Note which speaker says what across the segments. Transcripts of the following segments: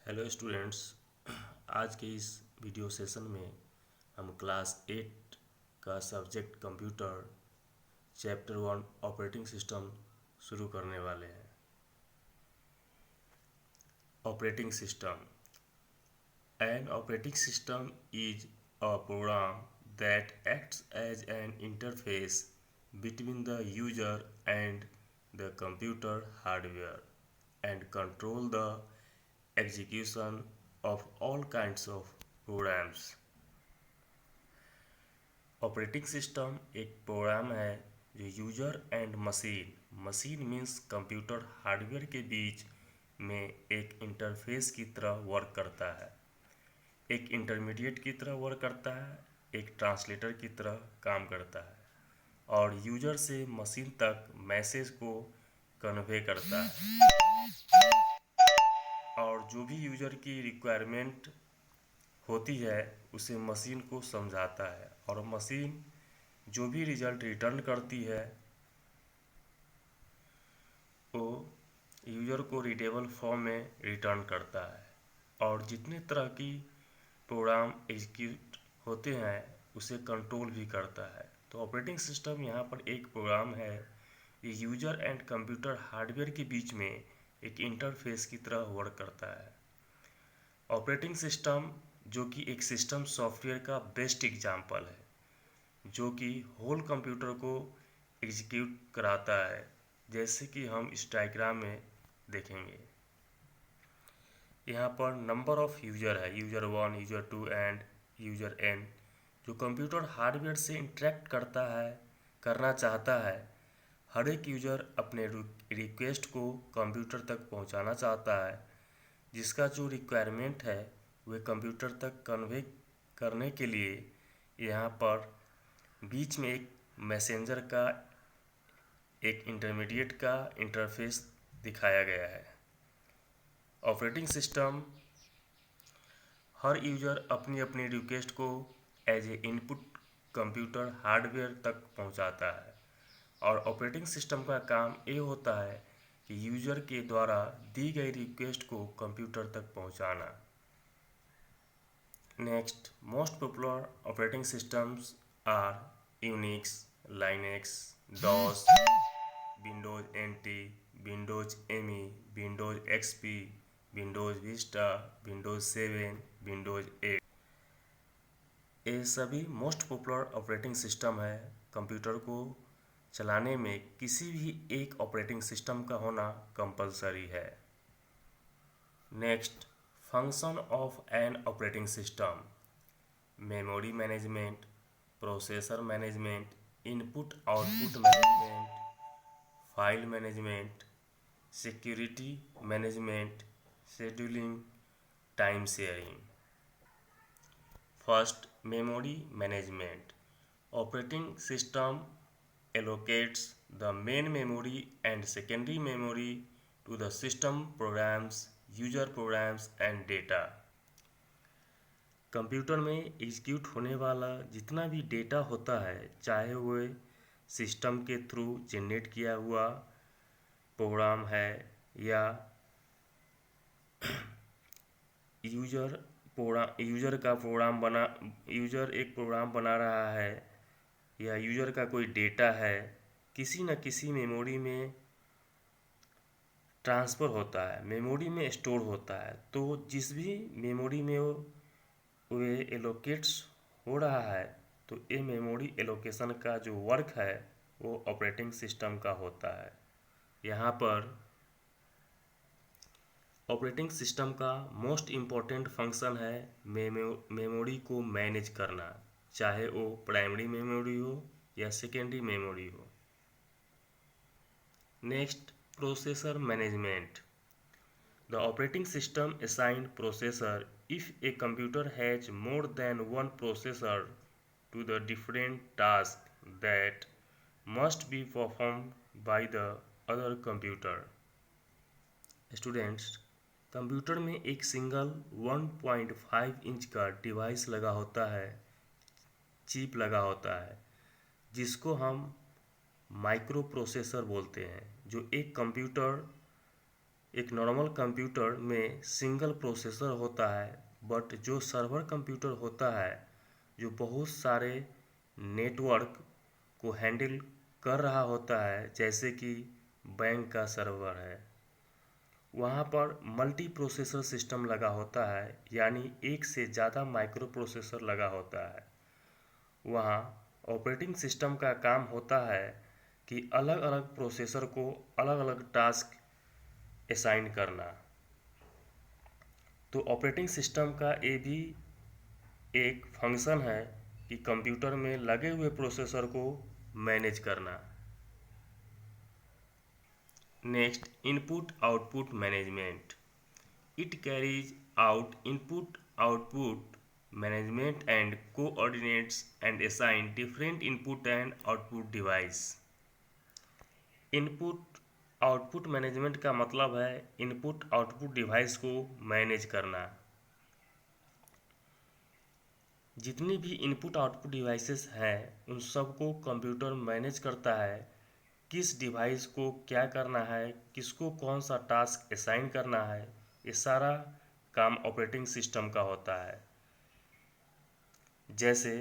Speaker 1: Hello students. आज के इस वीडियो सेशन में हम क्लास 8 का subject computer chapter 1 operating system शुरू करने वाले हैं। Operating system. An operating system is a program that acts as an interface between the user and the computer hardware and control the execution of all kinds of programs. Operating system एक programme है जो user and machine means computer hardware के बीच में एक interface की तरह work करता है, एक इंटरमीडिएट की तरह वर्क करता है, एक ट्रांसलेटर की तरह काम करता है और यूजर से मशीन तक मैसेज को कन्वे करता है और जो भी यूजर की रिक्वायरमेंट होती है उसे मशीन को समझाता है और मशीन जो भी रिजल्ट रिटर्न करती है वो यूजर को रीडेबल फॉर्म में रिटर्न करता है। और जितने तरह की प्रोग्राम एग्जीक्यूट होते हैं उसे कंट्रोल भी करता है। तो ऑपरेटिंग सिस्टम यहाँ पर एक प्रोग्राम है, ये यूजर एंड कंप्यूटर हार्डवेयर के बीच में एक इंटरफेस की तरह वर्क करता है। ऑपरेटिंग सिस्टम जो कि एक सिस्टम सॉफ्टवेयर का बेस्ट एग्जाम्पल है जो कि होल कंप्यूटर को एग्जीक्यूट कराता है, जैसे कि हम इस डायग्राम में देखेंगे। यहाँ पर नंबर ऑफ यूजर है, user 1, user 2 and user n, जो कंप्यूटर हार्डवेयर से इंटरेक्ट करना चाहता है। हर एक यूजर अपने रिक्वेस्ट को कंप्यूटर तक पहुँचाना चाहता है, जिसका जो रिक्वायरमेंट है वह कंप्यूटर तक कन्वे करने के लिए यहाँ पर बीच में एक मैसेंजर का, एक इंटरमीडिएट का इंटरफेस दिखाया गया है। ऑपरेटिंग सिस्टम हर यूजर अपनी अपनी रिक्वेस्ट को as a input computer hardware तक पहुंचाता है और ऑपरेटिंग सिस्टम का काम ये होता है कि यूजर के द्वारा दी गई रिक्वेस्ट को कंप्यूटर तक पहुंचाना। Next, most popular operating systems are Unix, Linux, DOS, Windows NT, Windows ME, Windows XP, Windows Vista, Windows 7, Windows 8। ये सभी मोस्ट पॉपुलर ऑपरेटिंग सिस्टम है। कंप्यूटर को चलाने में किसी भी एक ऑपरेटिंग सिस्टम का होना कंपलसरी है। Next, function of an operating system: memory management, processor management, input output management, file management, security management, scheduling, time sharing. First, memory management. Operating system allocates the main memory and secondary memory to the system programs, user programs and data। Computer में execute होने वाला जितना भी data होता है, चाहे वह system के थ्रू जनरेट किया हुआ प्रोग्राम है या यूजर एक प्रोग्राम बना रहा है या यूजर का कोई डेटा है, किसी न किसी मेमोरी में ट्रांसफ़र होता है, मेमोरी में स्टोर होता है। तो जिस भी मेमोरी में वो एलोकेट्स हो रहा है, तो ये मेमोरी एलोकेशन का जो वर्क है वो ऑपरेटिंग सिस्टम का होता है। यहाँ पर ऑपरेटिंग सिस्टम का मोस्ट इम्पॉर्टेंट फंक्शन है मेमोरी को मैनेज करना, चाहे वो प्राइमरी मेमोरी हो या सेकेंडरी मेमोरी हो। Next, processor management. The operating system assign processor if a computer has more than one processor to the different tasks that must be performed by the other computer। Students, computer में एक single 1.5 inch का device लगा होता है, chip लगा होता है, जिसको हम माइक्रो प्रोसेसर बोलते हैं, जो एक एक नॉर्मल कंप्यूटर में सिंगल प्रोसेसर होता है, बट जो सर्वर कंप्यूटर होता है जो बहुत सारे नेटवर्क को हैंडल कर रहा होता है, जैसे कि बैंक का सर्वर है, वहाँ पर मल्टी प्रोसेसर सिस्टम लगा होता है, यानी एक से ज़्यादा माइक्रो प्रोसेसर लगा होता है। वहाँ ऑपरेटिंग सिस्टम का काम होता है कि अलग अलग प्रोसेसर को अलग अलग टास्क असाइन करना। तो ऑपरेटिंग सिस्टम का ये भी एक फंक्शन है कि कंप्यूटर में लगे हुए प्रोसेसर को मैनेज करना। Next, input output management. It carries out input output management and coordinates and assign different input and output device. Input output management का मतलब है इनपुट आउटपुट डिवाइस को मैनेज करना। जितनी भी इनपुट आउटपुट डिवाइसेस हैं उन सबको कंप्यूटर मैनेज करता है, किस डिवाइस को क्या करना है, किसको कौन सा टास्क असाइन करना है, ये सारा काम ऑपरेटिंग सिस्टम का होता है। जैसे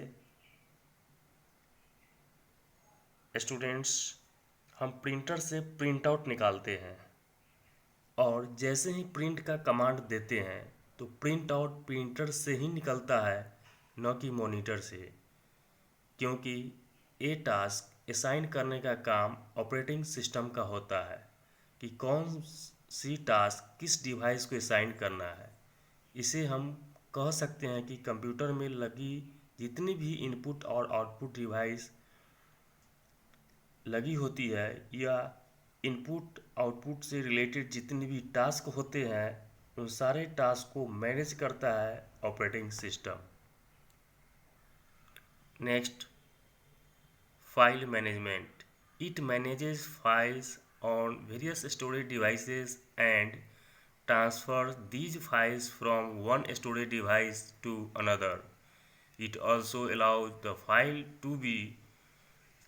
Speaker 1: स्टूडेंट्स, हम प्रिंटर से प्रिंट आउट निकालते हैं और जैसे ही प्रिंट का कमांड देते हैं तो प्रिंट आउट प्रिंटर से ही निकलता है, न कि मॉनिटर से, क्योंकि ये टास्क असाइन करने का काम ऑपरेटिंग सिस्टम का होता है कि कौन सी टास्क किस डिवाइस को असाइन करना है। इसे हम कह सकते हैं कि कंप्यूटर में लगी जितनी भी इनपुट और आउटपुट डिवाइस लगी होती है या इनपुट आउटपुट से रिलेटेड जितने भी टास्क होते हैं उन सारे टास्क को मैनेज करता है operating system. Next, file management. It manages files on various storage devices and transfers these files from one storage device to another. It also allows the file to be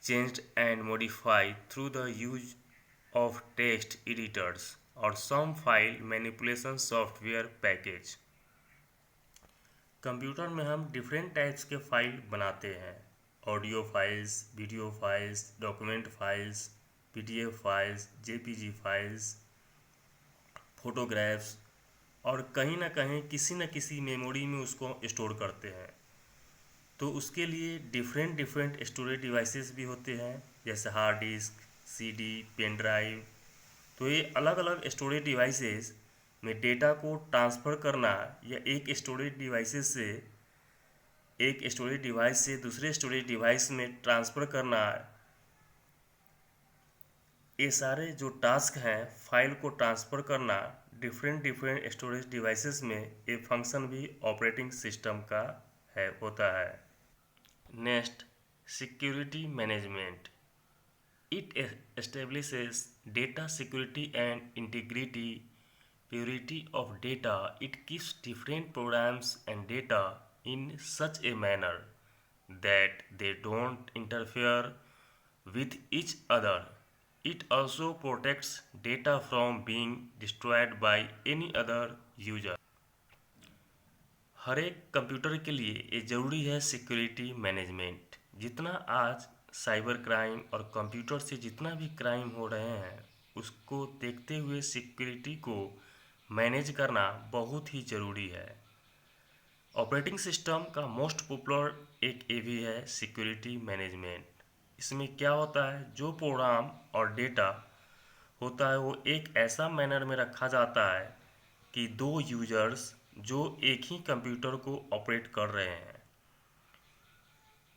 Speaker 1: changed and modified through the use of text editors or some file manipulation software package. Computer में हम different types के file बनाते हैं, audio files, video files, document files, PDF files, JPG files, photographs, और कहीं ना कहीं किसी न किसी मेमोरी में उसको स्टोर करते हैं। तो उसके लिए डिफरेंट डिफरेंट स्टोरेज डिवाइसेस भी होते हैं, जैसे hard disk, CD, pen drive. तो ये अलग अलग स्टोरेज डिवाइसेस में डेटा को ट्रांसफ़र करना या एक स्टोरेज डिवाइस से दूसरे स्टोरेज डिवाइस में ट्रांसफ़र करना, ये सारे जो टास्क हैं फाइल को ट्रांसफ़र करना डिफरेंट डिफरेंट स्टोरेज डिवाइसेस में, ये फंक्शन भी ऑपरेटिंग सिस्टम का होता है। Next, security management. It establishes data security and integrity, purity of data. It keeps different programs and data in such a manner that they don't interfere with each other. It also protects data from being destroyed by any other user. हर एक computer के लिए ये ज़रूरी है security management. जितना आज cyber crime और computer से जितना भी क्राइम हो रहे हैं उसको देखते हुए सिक्योरिटी को मैनेज करना बहुत ही ज़रूरी है। ऑपरेटिंग सिस्टम का मोस्ट पॉपुलर एक ये भी है सिक्योरिटी मैनेजमेंट। इसमें क्या होता है, जो प्रोग्राम और डेटा होता है वो एक ऐसा मैनर में रखा जाता है कि दो यूजर्स जो एक ही कंप्यूटर को ऑपरेट कर रहे हैं,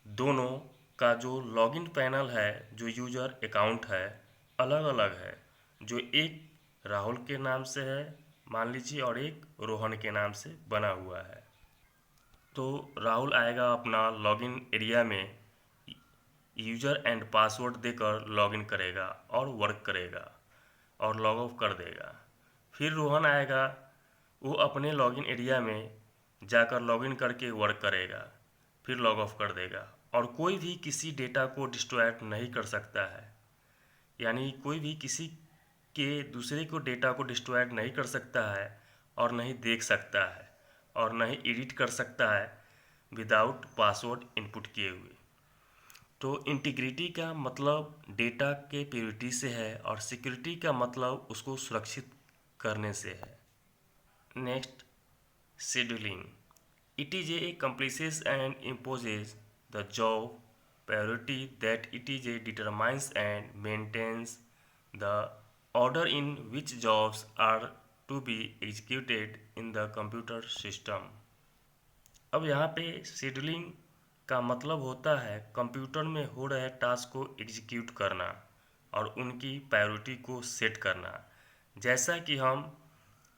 Speaker 1: दोनों का जो लॉगिन पैनल है, जो यूजर अकाउंट है, अलग अलग है। जो एक राहुल के नाम से है मान लीजिए और एक रोहन के नाम से बना हुआ है। तो राहुल आएगा अपना लॉगिन एरिया में, यूज़र एंड पासवर्ड देकर लॉगिन करेगा और वर्क करेगा और लॉग ऑफ कर देगा। फिर रोहन आएगा, वो अपने लॉगिन एरिया में जाकर लॉगिन करके वर्क करेगा, फिर लॉग ऑफ कर देगा। और कोई भी किसी डेटा को डिस्ट्रॉय नहीं कर सकता है, यानी कोई भी किसी के दूसरे को डेटा को डिस्ट्रॉय नहीं कर सकता है और नहीं देख सकता है और नहीं एडिट कर सकता है विदाउट पासवर्ड इनपुट किए हुए। तो इंटीग्रिटी का मतलब डेटा के प्योरिटी से है और सिक्योरिटी का मतलब उसको सुरक्षित करने से है। Next, scheduling. It is a accomplishes and imposes the job priority that it is a determines and maintains the order in which jobs are to be executed in the computer system। अब यहाँ पे scheduling का मतलब होता है computer में हो रहे टास्क को एग्जीक्यूट करना और उनकी प्रायोरिटी को सेट करना। जैसा कि हम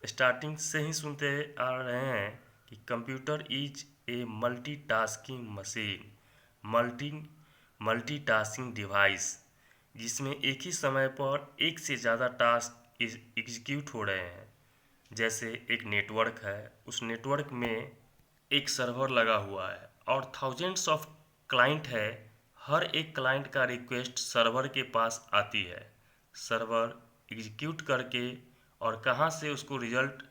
Speaker 1: स्टार्टिंग से ही सुनते आ रहे हैं कि computer is a multitasking machine, multitasking device, जिसमें एक ही समय पर एक से ज़्यादा टास्क एग्जीक्यूट हो रहे हैं। जैसे एक नेटवर्क है, उस नेटवर्क में एक सर्वर लगा हुआ है और थाउजेंड्स ऑफ क्लाइंट है। हर एक क्लाइंट का रिक्वेस्ट सर्वर के पास आती है, सर्वर एग्जीक्यूट करके और कहाँ से उसको रिजल्ट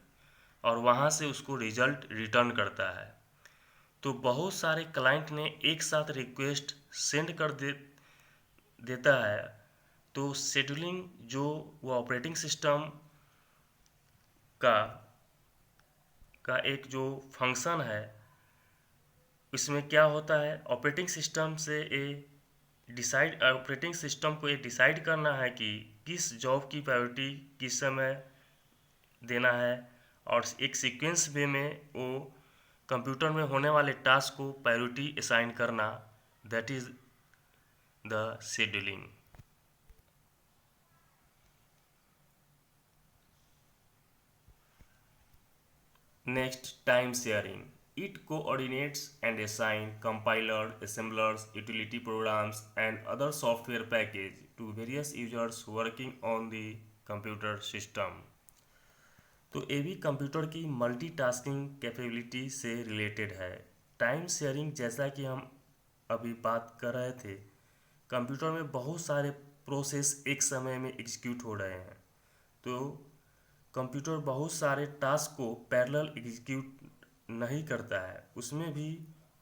Speaker 1: और वहाँ से उसको रिजल्ट रिटर्न करता है। तो बहुत सारे क्लाइंट ने एक साथ रिक्वेस्ट सेंड कर देता है। तो शेड्यूलिंग जो वो ऑपरेटिंग सिस्टम का एक जो फंक्शन है, इसमें क्या होता है, ऑपरेटिंग सिस्टम को ये डिसाइड करना है कि किस जॉब की प्रायोरिटी किस समय देना है और एक सीक्वेंस वे में वो कंप्यूटर में होने वाले टास्क को प्रायोरिटी असाइन करना, that is the scheduling. Next, time sharing. It coordinates and assign compilers, assemblers, utility programs, and other software package to various users working on the computer system। तो ये भी computer की multitasking capability से related है। Time sharing, जैसा कि हम अभी बात कर रहे थे, कंप्यूटर में बहुत सारे प्रोसेस एक समय में एग्जीक्यूट हो रहे हैं। तो कंप्यूटर बहुत सारे टास्क को पैरेलल एग्जीक्यूट नहीं करता है, उसमें भी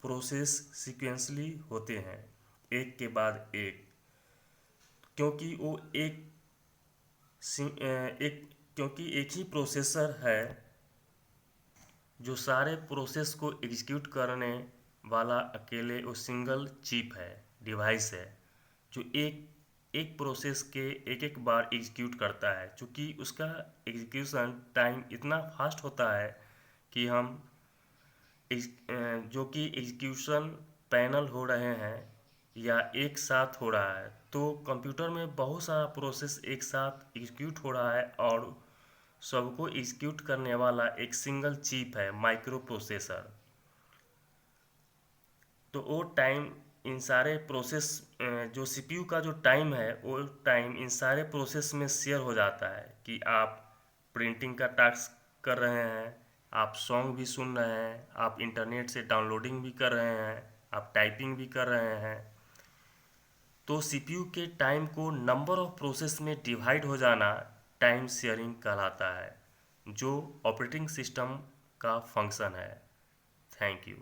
Speaker 1: प्रोसेस सीक्वेंसली होते हैं एक के बाद एक, क्योंकि वो क्योंकि एक ही प्रोसेसर है जो सारे प्रोसेस को एग्जीक्यूट करने वाला अकेले वो सिंगल चिप है, डिवाइस है, जो एक प्रोसेस के एक बार एग्जीक्यूट करता है। चूँकि उसका एग्जीक्यूशन टाइम इतना फास्ट होता है कि हम जो कि एग्जीक्यूशन पैनल हो रहे हैं या एक साथ हो रहा है, तो कंप्यूटर में बहुत सारा प्रोसेस एक साथ एग्जीक्यूट हो रहा है और सबको एग्जीक्यूट करने वाला एक सिंगल चिप है, माइक्रो प्रोसेसर। तो वो टाइम इन सारे प्रोसेस जो सीपीयू का जो टाइम है, वो टाइम इन सारे प्रोसेस में शेयर हो जाता है कि आप प्रिंटिंग का टास्क कर रहे हैं, आप सॉन्ग भी सुन रहे हैं, आप इंटरनेट से डाउनलोडिंग भी कर रहे हैं, आप टाइपिंग भी कर रहे हैं। तो सीपीयू के टाइम को नंबर ऑफ प्रोसेस में डिवाइड हो जाना टाइम शेयरिंग कहलाता है, जो ऑपरेटिंग सिस्टम का फंक्शन है। Thank you.